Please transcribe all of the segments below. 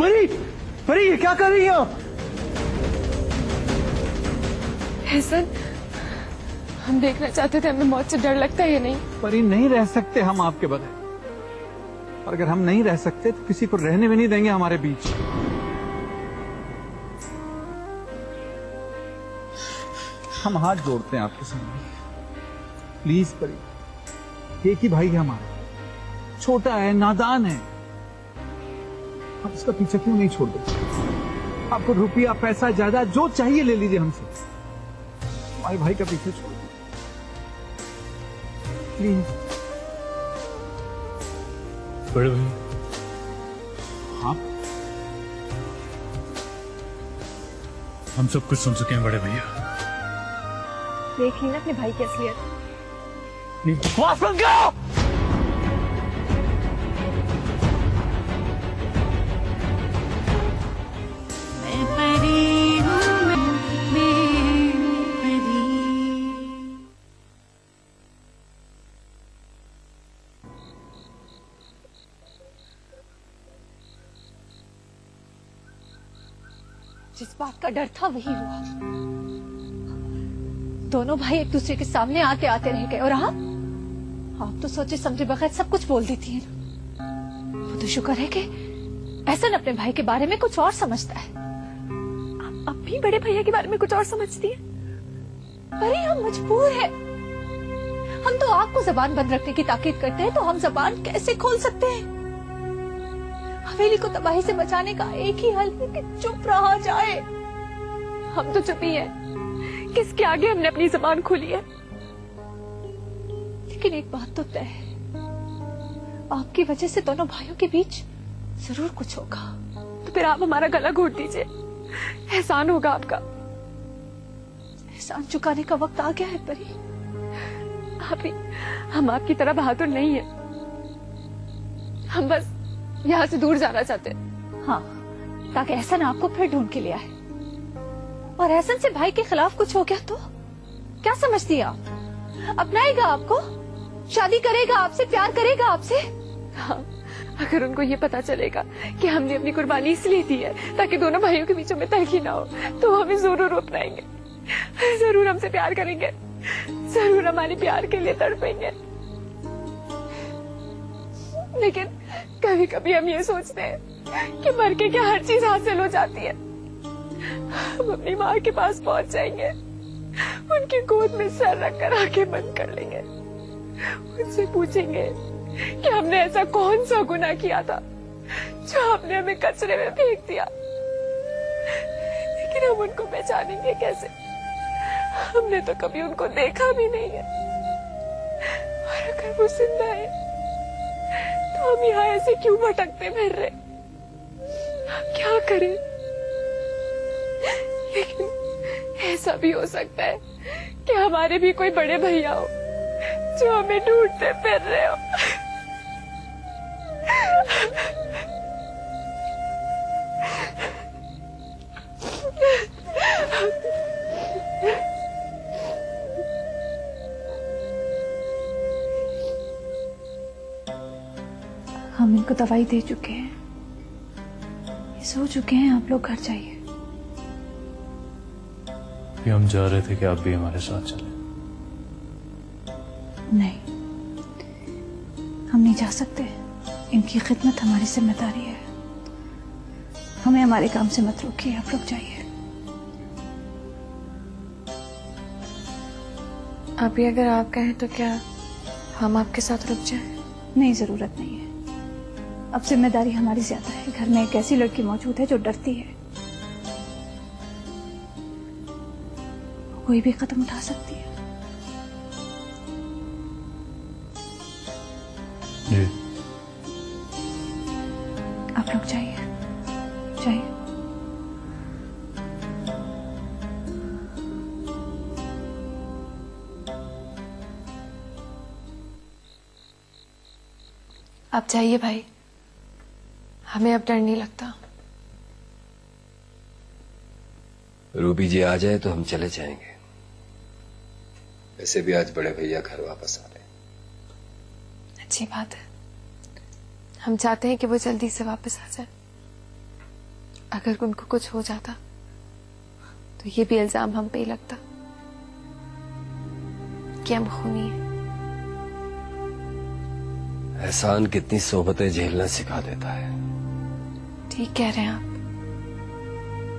परी, परी ये क्या कर रही हो? एहसन, हम देखना चाहते थे, हमें मौत से डर लगता है या नहीं? परी नहीं रह सकते हम आपके बगैर, और अगर हम नहीं रह सकते तो किसी को रहने भी नहीं देंगे हमारे बीच। हम हाथ जोड़ते हैं आपके सामने, प्लीज परी, एक ही भाई है हमारा, छोटा है, नादान है, आप उसका पीछे क्यों नहीं छोड़ देते? आपको रुपया, पैसा, जायदाद जो चाहिए ले लीजिए हमसे, हमारे भाई का पीछे छोड़ दीजिए प्लीज। बड़े भाई, हाँ हम सब कुछ सुन चुके हैं बड़े भैया। देख ली ना अपने भाई की असलियत। बकवास बंद करो। जिस बात का डर था वही हुआ। दोनों भाई एक दूसरे के सामने आते आते रह गए, और आप तो सोचे समझे बगैर सब कुछ बोल देती है ना। वो तो शुक्र है कि एहसन अपने भाई के बारे में कुछ और समझता है। अब भी बड़े भैया के बारे में कुछ और समझती है। अरे हम मजबूर हैं। हम तो आपको जबान बंद रखने की ताकीद करते हैं, तो हम जबान कैसे खोल सकते हैं? हवेली को तबाही से बचाने का एक ही हल है कि चुप रहा जाए। हम तो चुप ही हैं। किसके आगे हमने अपनी जबान खोली है? लेकिन एक बात तो तय है, आपकी वजह से दोनों भाइयों के बीच जरूर कुछ होगा। तो फिर आप हमारा गला घोट दीजिए, एहसान होगा आपका। एहसान चुकाने का वक्त आ गया है परी। आप ही, हम आपकी तरह बहादुर नहीं है। हम बस यहाँ से दूर जाना चाहते हैं। हाँ, ताकि एहसन आपको फिर ढूंढ के ले आए। और एहसन से भाई के खिलाफ कुछ हो गया तो क्या समझती है आप? अपनाएगा आपको, शादी करेगा आपसे, प्यार करेगा आपसे? हाँ, अगर उनको ये पता चलेगा कि हमने अपनी कुर्बानी इसलिए दी है ताकि दोनों भाइयों के बीच में तलखी ना हो, तो हमें जरूर अपनाएंगे, जरूर हमसे प्यार करेंगे, जरूर हमारे प्यार के लिए तड़पेंगे। लेकिन कभी कभी हम ये सोचते हैं कि मर के क्या हर चीज हासिल हो जाती है। हम अपनी माँ के पास पहुंच जाएंगे, उनकी गोद में सर रखकर आंखें बंद कर लेंगे, उनसे पूछेंगे कि हमने ऐसा कौन सा गुनाह किया था जो आपने हमें कचरे में फेंक दिया। लेकिन हम उनको पहचानेंगे कैसे? हमने तो कभी उनको देखा भी नहीं है। और अगर वो जिंदा है तो हम यहाँ ऐसे क्यों भटकते फिर रहे? हम क्या करें? लेकिन ऐसा भी हो सकता है कि हमारे भी कोई बड़े भैया हो जो हमें ढूंढते फिर रहे हो। हम इनको दवाई दे चुके हैं, ये सो चुके हैं। आप लोग घर जाइए। हम जा रहे थे कि आप भी हमारे साथ चले। नहीं, हम नहीं जा सकते। इनकी खिदमत हमारी जिम्मेदारी है। हमें हमारे काम से मत रोकिए, आप लोग जाइए। अभी अगर आप कहें तो क्या हम आपके साथ रुक जाएं? नहीं, जरूरत नहीं है। अब जिम्मेदारी हमारी ज्यादा है। घर में एक ऐसी लड़की मौजूद है जो डरती है, कोई भी कदम उठा सकती है। जी। आप लोग जाइए, जाइए। आप जाइए भाई, हमें अब डर नहीं लगता। रूबी जी आ जाए तो हम चले जाएंगे। वैसे भी आज बड़े भैया घर वापस आ रहे हैं। अच्छी बात है, हम चाहते हैं कि वो जल्दी से वापस आ जाए। अगर उनको कुछ हो जाता तो ये भी इल्जाम हम पे ही लगता कि हम खूनी हैं। एहसान कितनी सोबतें झेलना सिखा देता है। ठीक कह रहे हैं आप,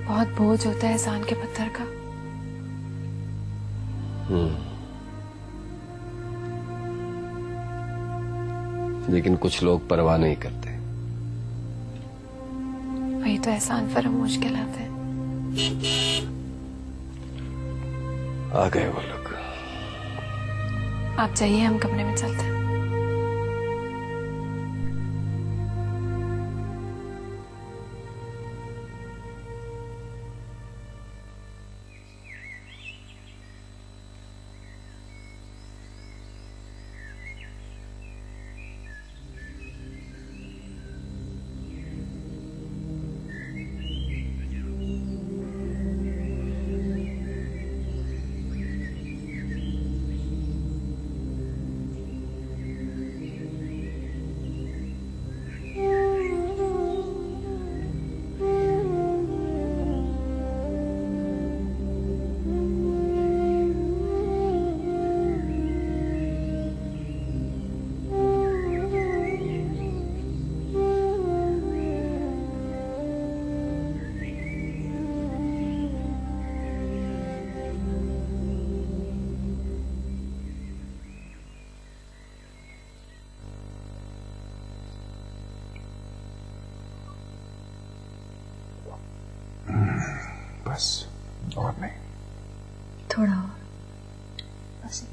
बहुत बोझ होता है एहसान के पत्थर का। लेकिन कुछ लोग परवाह नहीं करते। वही तो एहसान फरामोश कहलाते हैं। आ गए वो लोग। आप जाइए, हम कमरे में चलते हैं। बस और नहीं, थोड़ा और, बस एक।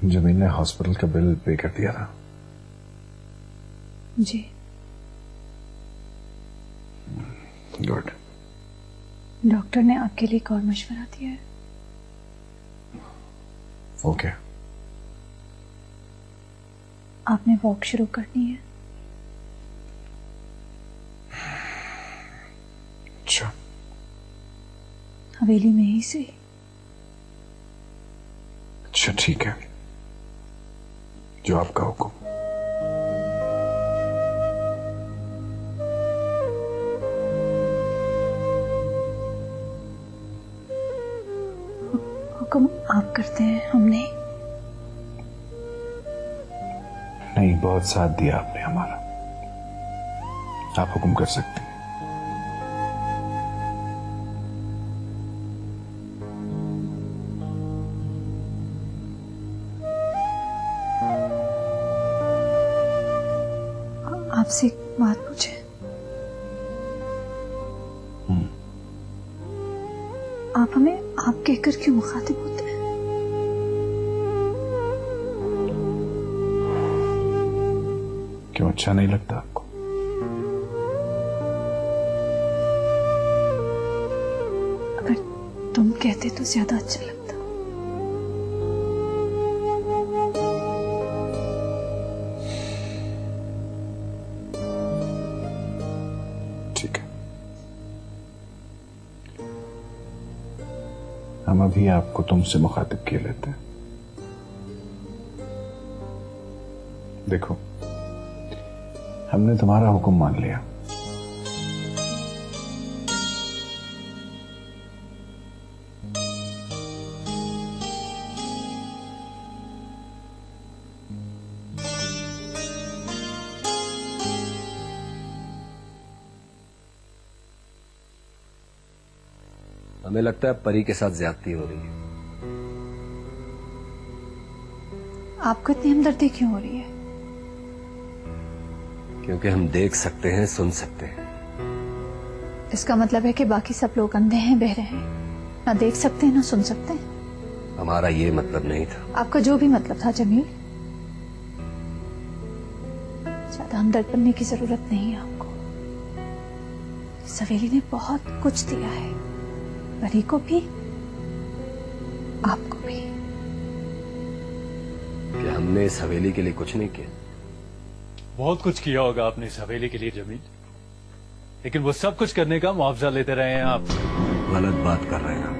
जमीन ने हॉस्पिटल का बिल पे कर दिया था। जी। गुड। डॉक्टर ने आपके लिए एक और मशवरा दिया है। ओके। आपने वॉक शुरू करनी है। अच्छा। हवेली में ही से। अच्छा ठीक है, जो आपका हुक्म। हुक्म आप करते हैं, हम नहीं। नहीं, बहुत साथ दिया आपने हमारा, आप हुक्म कर सकते हैं। आपसे एक बात पूछे? आप हमें आप कहकर क्यों मुखातिब होते हैं? क्यों, अच्छा नहीं लगता आपको? अगर तुम कहते तो ज्यादा अच्छा लगता। ठीक है, हम अभी आपको तुमसे मुखातिब किए लेते हैं। देखो, हमने तुम्हारा हुक्म मान लिया। हमें लगता है परी के साथ ज्यादती हो रही है। आपको इतनी हमदर्दी क्यों हो रही है? क्योंकि हम देख सकते हैं, सुन सकते हैं। इसका मतलब है कि बाकी सब लोग अंधे हैं, बहरे हैं, ना देख सकते हैं ना सुन सकते हैं। हमारा ये मतलब नहीं था। आपका जो भी मतलब था जमील, ज्यादा हमदर्द बनने की जरूरत नहीं है आपको। सवेली ने बहुत कुछ दिया है, परी को भी, आपको भी। कि हमने इस हवेली के लिए कुछ नहीं किया। बहुत कुछ किया होगा आपने इस हवेली के लिए जमील, लेकिन वो सब कुछ करने का मुआवजा लेते रहे हैं आप। गलत बात कर रहे हैं आप।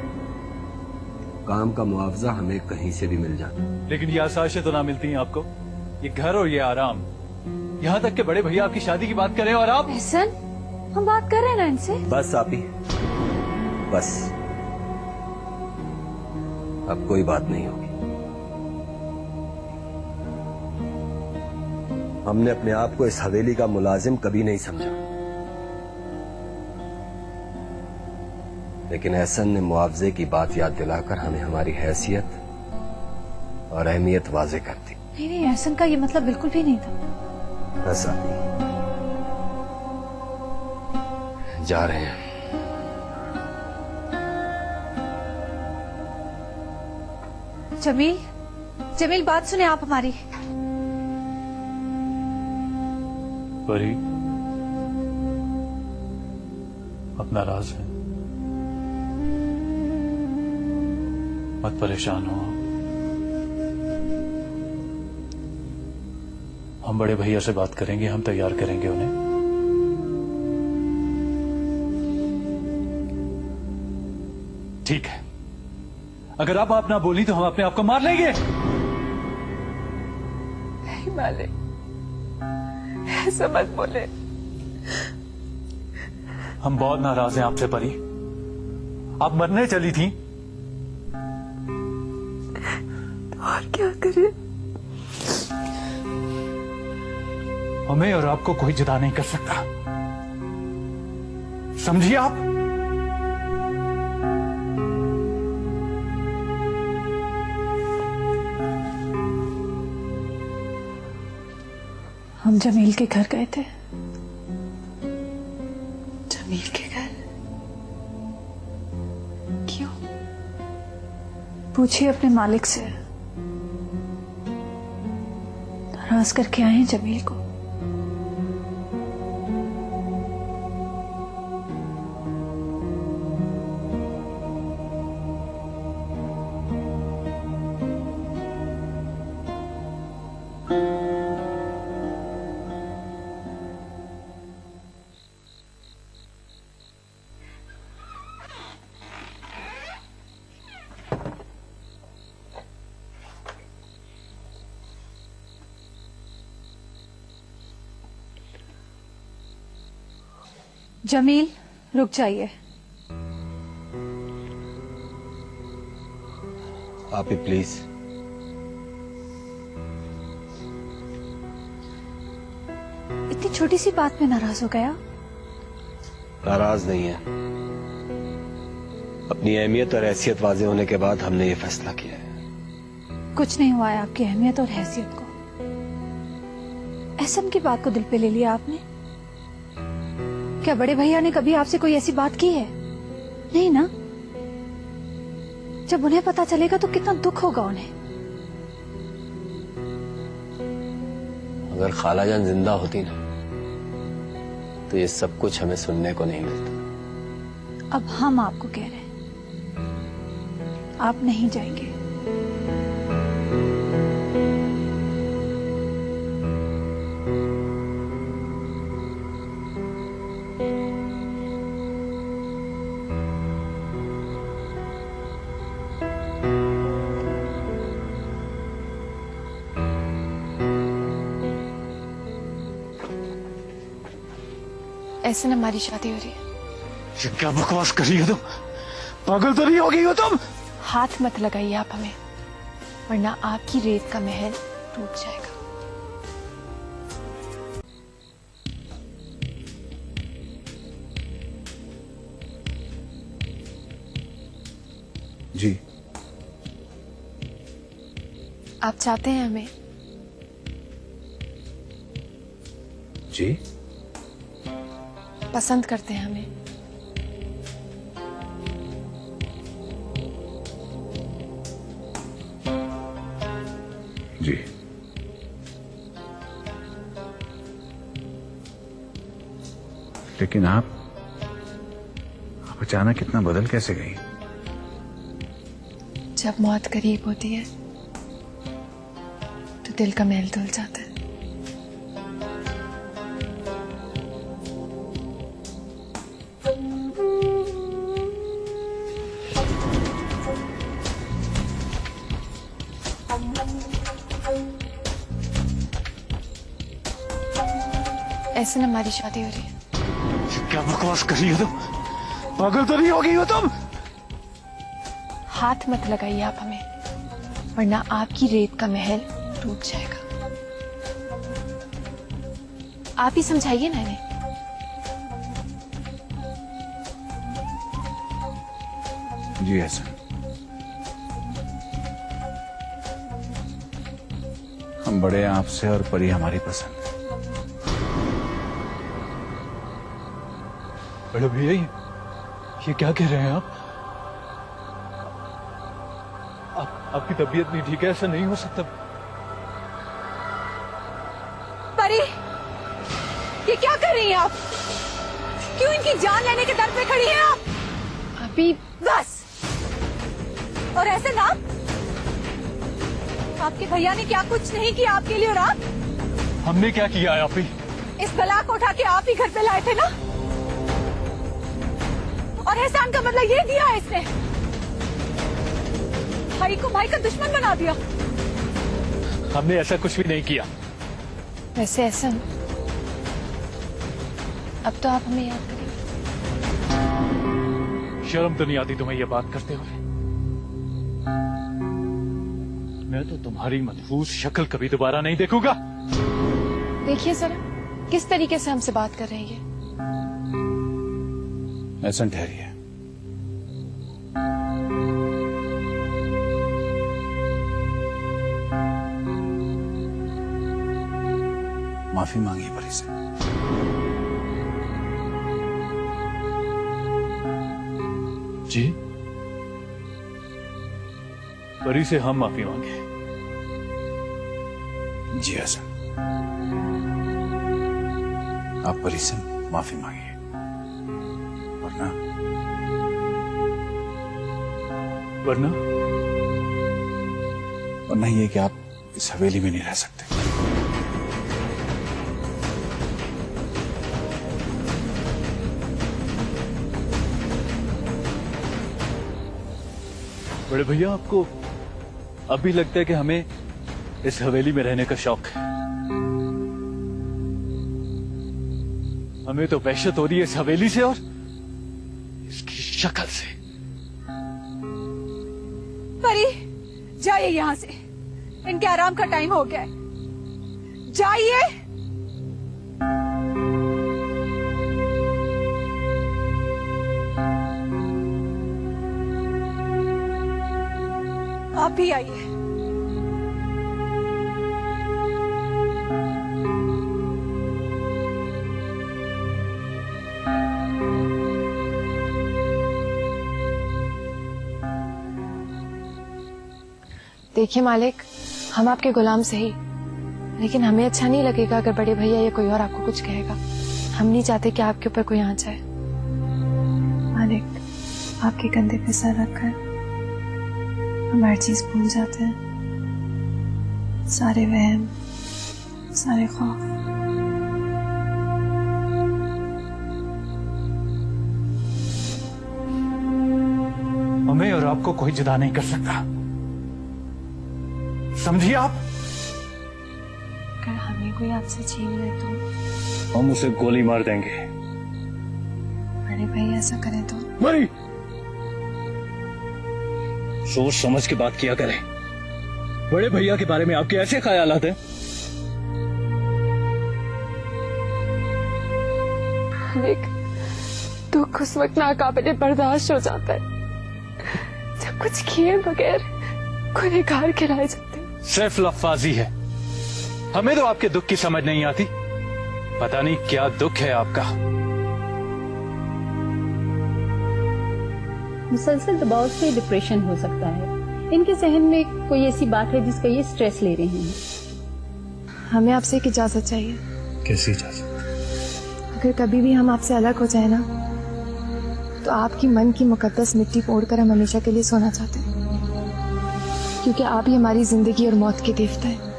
काम का मुआवजा हमें कहीं से भी मिल जाता। लेकिन ये आसाइशें तो ना मिलती हैं आपको। ये घर और ये आराम, यहाँ तक के बड़े भैया आपकी शादी की बात करें और आप। एहसन, हम बात कर रहे हैं ना इनसे। बस आप ही, बस अब कोई बात नहीं होगी। हमने अपने आप को इस हवेली का मुलाजिम कभी नहीं समझा, लेकिन एहसन ने मुआवजे की बात याद दिलाकर हमें हमारी हैसियत और अहमियत वाजे कर दी। नहीं नहीं, एहसन का ये मतलब बिल्कुल भी नहीं था। बस आप ही जा रहे हैं। जमील, जमील बात सुने आप हमारी। परी, आप नाराज हैं, मत परेशान हो। हम बड़े भैया से बात करेंगे, हम तैयार करेंगे उन्हें। ठीक है, अगर आप ना बोली तो हम अपने आप को मार लेंगे। नहीं मालिक, ऐसा मत बोले। हम बहुत नाराज हैं आपसे परी। आप मरने चली थी। और क्या करें? हमें और आपको कोई जुदा नहीं कर सकता, समझिए आप। हम जमील के घर गए थे। जमील के घर? क्यों? पूछिए अपने मालिक से। नाराज करके आए हैं जमील को। जमील, रुक जाइए। आप ही प्लीज। इतनी छोटी सी बात में नाराज हो गया? नाराज नहीं है, अपनी अहमियत और हैसियत वाजे होने के बाद हमने ये फैसला किया है। कुछ नहीं हुआ है आपकी अहमियत और हैसियत को। एहसन की बात को दिल पे ले लिया आपने। क्या बड़े भैया ने कभी आपसे कोई ऐसी बात की है? नहीं ना। जब उन्हें पता चलेगा तो कितना दुख होगा उन्हें। अगर खालाजान जिंदा होती ना तो ये सब कुछ हमें सुनने को नहीं मिलता। अब हम आपको कह रहे हैं, आप नहीं जाएंगे। ऐसे न हमारी शादी हो रही है। ये क्या बकवास कर रही हो तुम? पागल तो नहीं हो गई हो तुम? हाथ मत लगाइए आप हमें, वरना आपकी रेत का महल टूट जाएगा। जी, आप चाहते हैं हमें? जी, पसंद करते हैं हमें? जी। लेकिन आप अचानक इतना बदल कैसे गई? जब मौत करीब होती है तो दिल का मैल धुल जाता है। ऐसे न हमारी शादी हो रही है। क्या बकवास कर रही हो तुम? पागल तो नहीं हो गई हो तुम? हाथ मत लगाइए आप हमें, वरना आपकी रेत का महल टूट जाएगा। आप ही समझाइए ना इन्हें। जी ऐसा हम बड़े हैं आपसे और परी हमारी पसंद है। बड़े भैया ये क्या कह रहे हैं आप? आपकी तबीयत नहीं ठीक है, ऐसा नहीं हो सकता। परी, ये क्या कर रही हैं आप? क्यों इनकी जान लेने के दर पे खड़ी हैं आप? अभी बस। और ऐसे ना, आपके भैया ने क्या कुछ नहीं किया आपके लिए, और आप? हमने क्या किया है? आप ही इस बला को उठा के आप ही घर पे लाए थे ना, और एहसान का बदला ये दिया है इसने। भाई को भाई का दुश्मन बना दिया। हमने ऐसा कुछ भी नहीं किया। वैसे एहसन, अब तो आप हमें याद करिए। शर्म तो नहीं आती तुम्हें ये बात करते हुए? मैं तो तुम्हारी मनहूस शक्ल कभी दोबारा नहीं देखूंगा। देखिए जरा किस तरीके से हमसे बात कर रही है। ऐसा ठहरिए। माफी मांगिए परी से। जी? परी से हम माफी मांगे? जी हसन, आप परी से माफी मांगिए, वरना वरना वरना ये कि आप इस हवेली में नहीं रह सकते। बड़े भैया आपको अभी लगता है कि हमें इस हवेली में रहने का शौक है? हमें तो वहशत हो रही है इस हवेली से और इसकी शक्ल से। परी, जाइए यहाँ से, इनके आराम का टाइम हो गया है। जाइए। आप भी आइए। देखिए मालिक, हम आपके गुलाम सही, लेकिन हमें अच्छा नहीं लगेगा अगर बड़े भैया या कोई और आपको कुछ कहेगा। हम नहीं चाहते कि आपके ऊपर कोई आ जाए। मालिक, आपके कंधे पे सर रखकर हम हर चीज भूल जाते हैं, सारे वहम, सारे खौफ। हमें और आपको कोई जुदा नहीं कर सकता, समझिए आप? अगर हमें कोई आपसे छीन ले तो हम उसे गोली मार देंगे। बड़े भैया ऐसा करें तो? मरी, सोच समझ के बात किया करें। बड़े भैया के बारे में आपके ऐसे ख्यालात हैं? मालिक, दुख उस वक्त नाकाबिले बर्दाश्त हो जाता है जब कुछ किए बगैर गुनहगार खिलाए जाते हैं। सिर्फ लफ्ज़ी है। हमें तो आपके दुख की समझ नहीं आती। पता नहीं क्या दुख है आपका। मुसलसल दबाव से डिप्रेशन हो सकता है। इनके जहन में कोई ऐसी बात है जिसका ये स्ट्रेस ले रहे हैं। हमें आपसे एक इजाजत चाहिए। कैसी इजाजत? अगर कभी भी हम आपसे अलग हो जाए ना, तो आपकी मन की मुकद्दस मिट्टी पोड़कर हम हमेशा के लिए सोना चाहते हैं, क्योंकि आप ही हमारी जिंदगी और मौत के देवता हैं।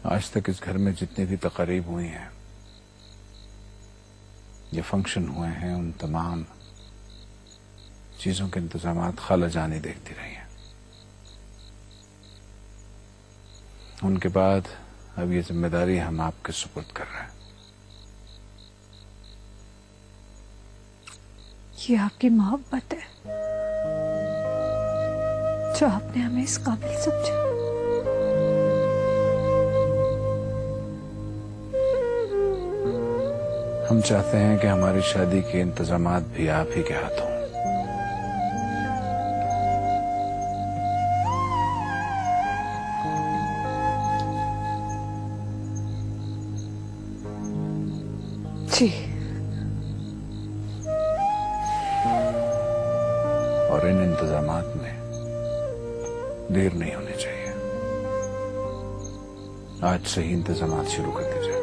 आज तक इस घर में जितनी भी तकरीब हुई हैं, ये फंक्शन हुए हैं, उन तमाम चीजों के इंतजामात खाला जानी देखती रही हैं। उनके बाद अब ये जिम्मेदारी हम आपके सुपुर्द कर रहे हैं। ये आपकी मोहब्बत है जो आपने हमें इस काबिल समझा। हम चाहते हैं कि हमारी शादी के इंतजामात भी आप ही के हाथ हों। जी। और इन इंतजामात में देर नहीं होनी चाहिए। आज से ही इंतजामात शुरू कर दीजिए।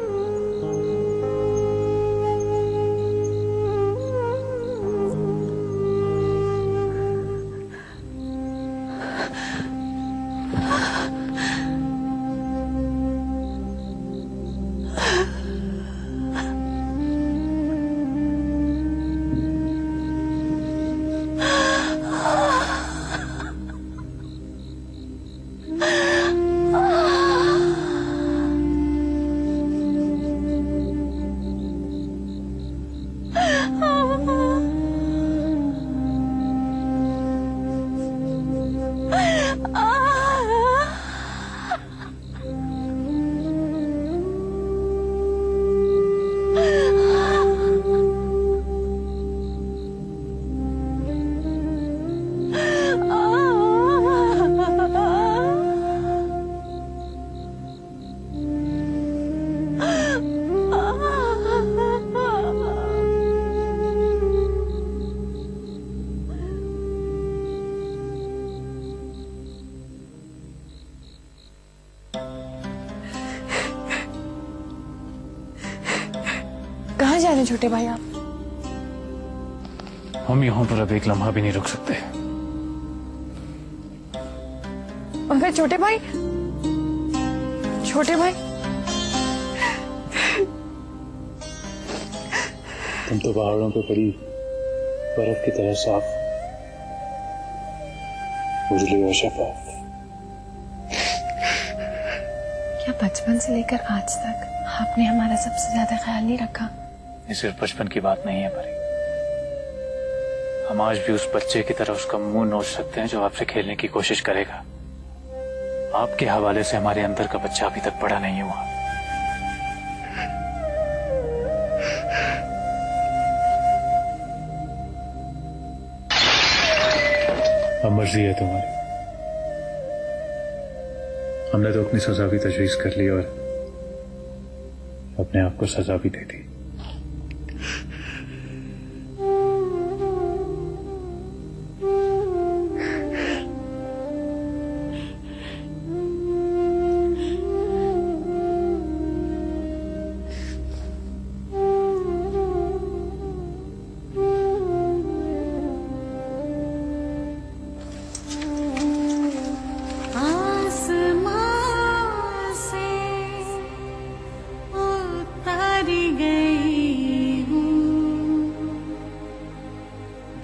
कहाँ जा रहे हैं छोटे भाई आप? हम यहाँ पर अब एक लम्हा भी नहीं रुक सकते। और फिर छोटे भाई, छोटे भाई तुम तो पहाड़ों पे पड़ी बर्फ की तरह साफ, उजली और शफाफ। क्या बचपन से लेकर आज तक आपने हमारा सबसे ज्यादा ख्याल नहीं रखा? ये सिर्फ बचपन की बात नहीं है परी। हम आज भी उस बच्चे की तरह उसका मुंह नोच सकते हैं जो आपसे खेलने की कोशिश करेगा। आपके हवाले से हमारे अंदर का बच्चा अभी तक बड़ा नहीं हुआ। अब मर्जी है तुम्हारी। हमने तो अपनी सजा भी तजवीज कर ली और अपने आप को सजा भी दे दी।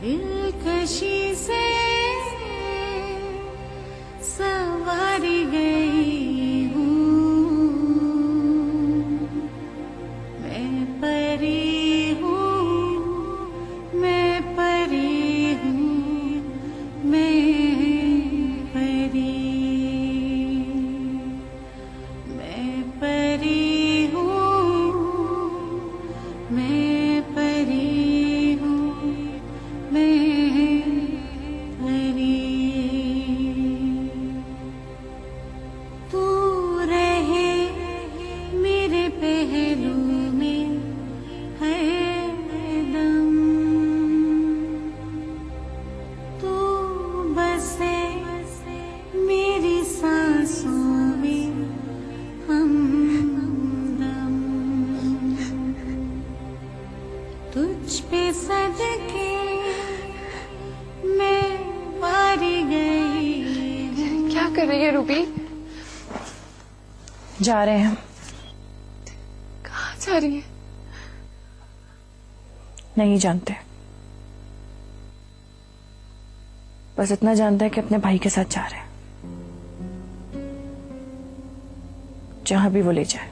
दिलकशी से सवारी गई हूँ, मैं परी हूँ, मैं परी हूँ, मैं परी, मैं परी हूँ, मैं परी हूँ, मैं परी। तू रहे मेरे पहलू में हरदम, तू बसे मेरी सांसों में हमदम, तुझ पे सदके मैं वारी गई। क्या कर रही है रूबी? जा रहे हैं हम। कहाँ जा रही है? नहीं जानते, बस इतना जानते हैं कि अपने भाई के साथ जा रहे हैं, जहां भी वो ले जाए।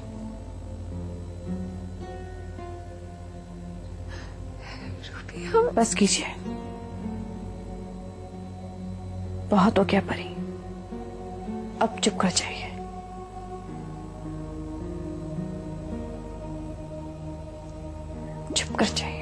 बस कीजिए, बहुत हो गया परी, अब चुप कर जाइए। चुप कर जाइए।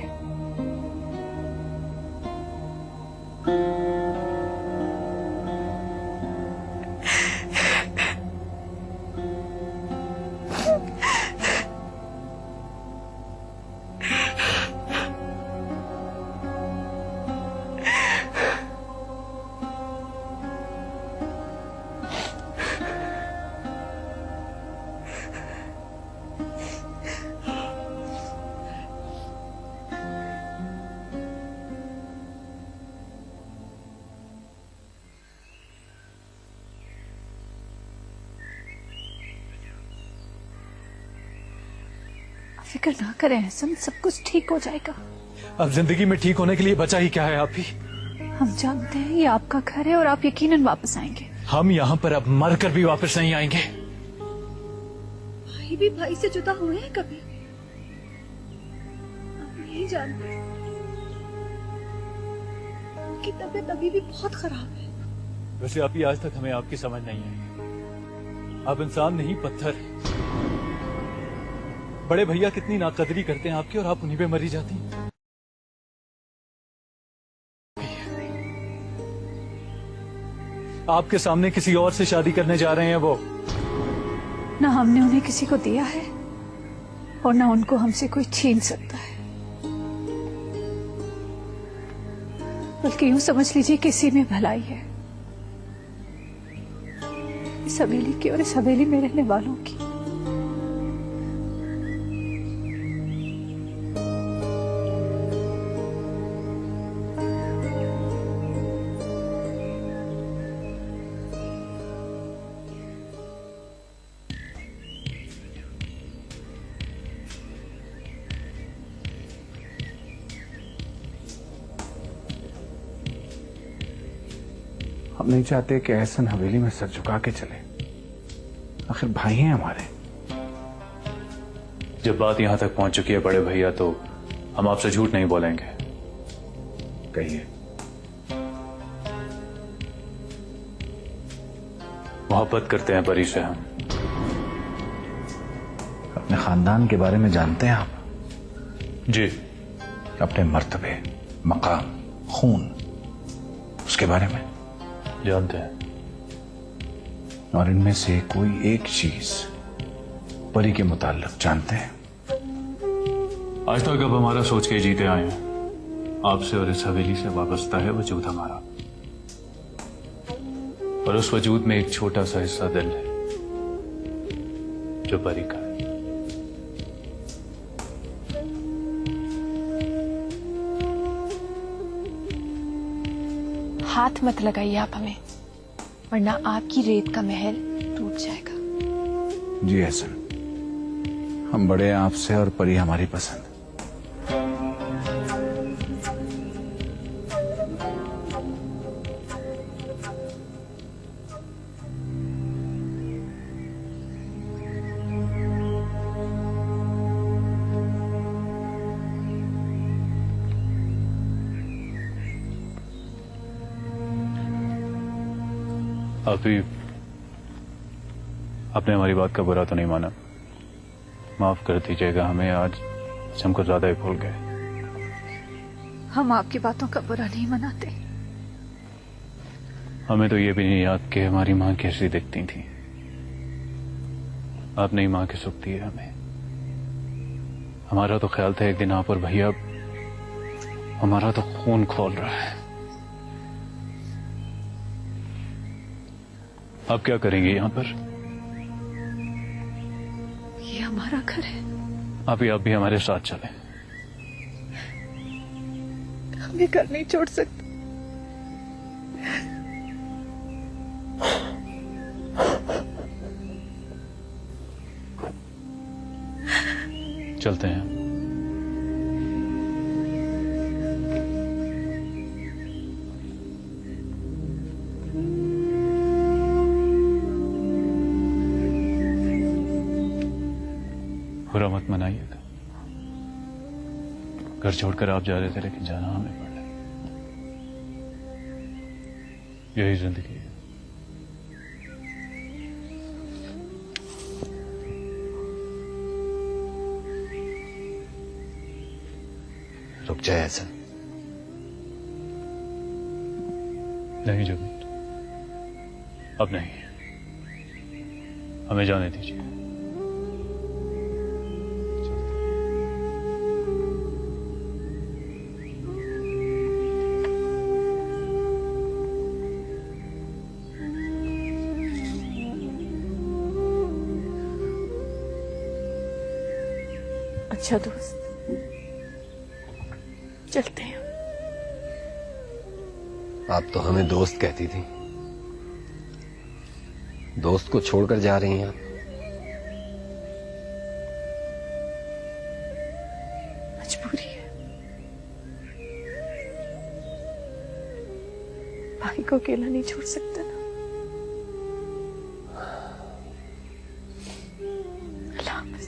फिक्र ना करें एहसन, सब कुछ ठीक हो जाएगा। अब जिंदगी में ठीक होने के लिए बचा ही क्या है आप ही? हम जानते हैं ये आपका घर है और आप यकीनन वापस आएंगे। हम यहाँ पर अब मरकर भी वापस नहीं आएंगे। भाई भी भाई से जुदा हुए हैं कभी? आप नहीं जानते, उनकी तबीयत अभी भी बहुत खराब है। वैसे आप ही आज तक हमें आपकी समझ नहीं आई। आप इंसान नहीं पत्थर। बड़े भैया कितनी नाकदरी करते हैं आपकी और आप उन्हीं पे मरी जाती हैं। आपके सामने किसी और से शादी करने जा रहे हैं वो। ना हमने उन्हें किसी को दिया है और ना उनको हमसे कोई छीन सकता है। बल्कि यूं समझ लीजिए कि इसी में भलाई है, इस हवेली की और इस हवेली में रहने वालों की। हम नहीं चाहते कि एहसन हवेली में सर झुका के चले, आखिर भाई हैं हमारे। जब बात यहां तक पहुंच चुकी है बड़े भैया, तो हम आपसे झूठ नहीं बोलेंगे। कहिए। मोहब्बत करते हैं परी से हम। अपने खानदान के बारे में जानते हैं आप? जी। अपने मर्तबे, मकाम, खून, उसके बारे में जानते हैं। और इनमें से कोई एक चीज परी के मुताल्लिक जानते हैं? आज तक अब हमारा सोच के जीते आए हैं, आपसे और इस हवेली से वाबस्ता है वजूद हमारा। और उस वजूद में एक छोटा सा हिस्सा दिल है जो परी का है। हाथ मत लगाइए आप हमें, वरना आपकी रेत का महल टूट जाएगा। जी हसन, हम बड़े हैं आपसे और परी हमारी पसंद। अभी आपने हमारी बात का बुरा तो नहीं माना? माफ कर दीजिएगा, हमें आज हम कुछ ज्यादा ही भूल गए। हम आपकी बातों का बुरा नहीं मनाते। हमें तो ये भी नहीं याद कि हमारी माँ कैसी दिखती थी। आपने ही माँ की सुख दी है हमें। हमारा तो ख्याल था एक दिन आप और भैया, हमारा तो खून खोल रहा है। आप क्या करेंगे यहाँ पर? ये हमारा घर है। आप भी हमारे साथ चलें। हमें घर नहीं छोड़ सकते। चलते हैं। बुरा मत मनाइएगा। घर छोड़कर आप जा रहे थे, लेकिन जाना हमें पड़ा। यही जिंदगी है। रुक जाए ऐसा। नहीं जमीन, अब नहीं, हमें जाने दीजिए। अच्छा दोस्त, चलते हैं। आप तो हमें दोस्त कहती थी, दोस्त को छोड़कर जा रही हैं आप। मजबूरी है, भाई को अकेला नहीं छोड़ सकता ना। अल्लाह हाफ़िज़।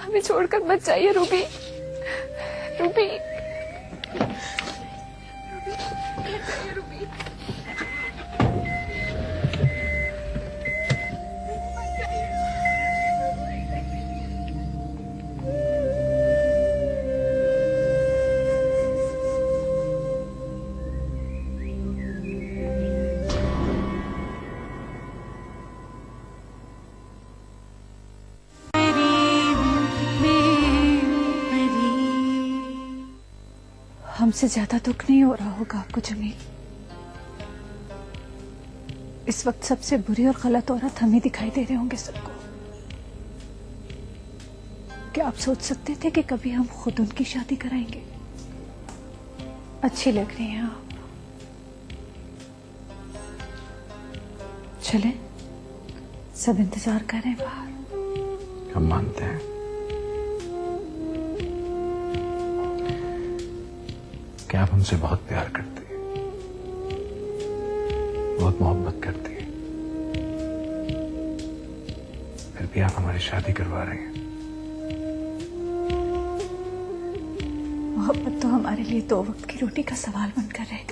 हमें छोड़कर मत जाइए रूबी, रूबी। हमसे ज्यादा दुख नहीं हो रहा होगा आपको जमील। इस वक्त सबसे बुरी और गलत औरत हम ही दिखाई दे रहे होंगे सबको। क्या आप सोच सकते थे कि कभी हम खुद उनकी शादी कराएंगे? अच्छी लग रही हैं आप। चले, सब इंतजार कर रहे हैं बाहर। हम मानते हैं कि आप हमसे बहुत प्यार करती हैं, बहुत मोहब्बत करती हैं, फिर भी आप हमारी शादी करवा रहे हैं। मोहब्बत तो हमारे लिए 2 वक्त की रोटी का सवाल बनकर रह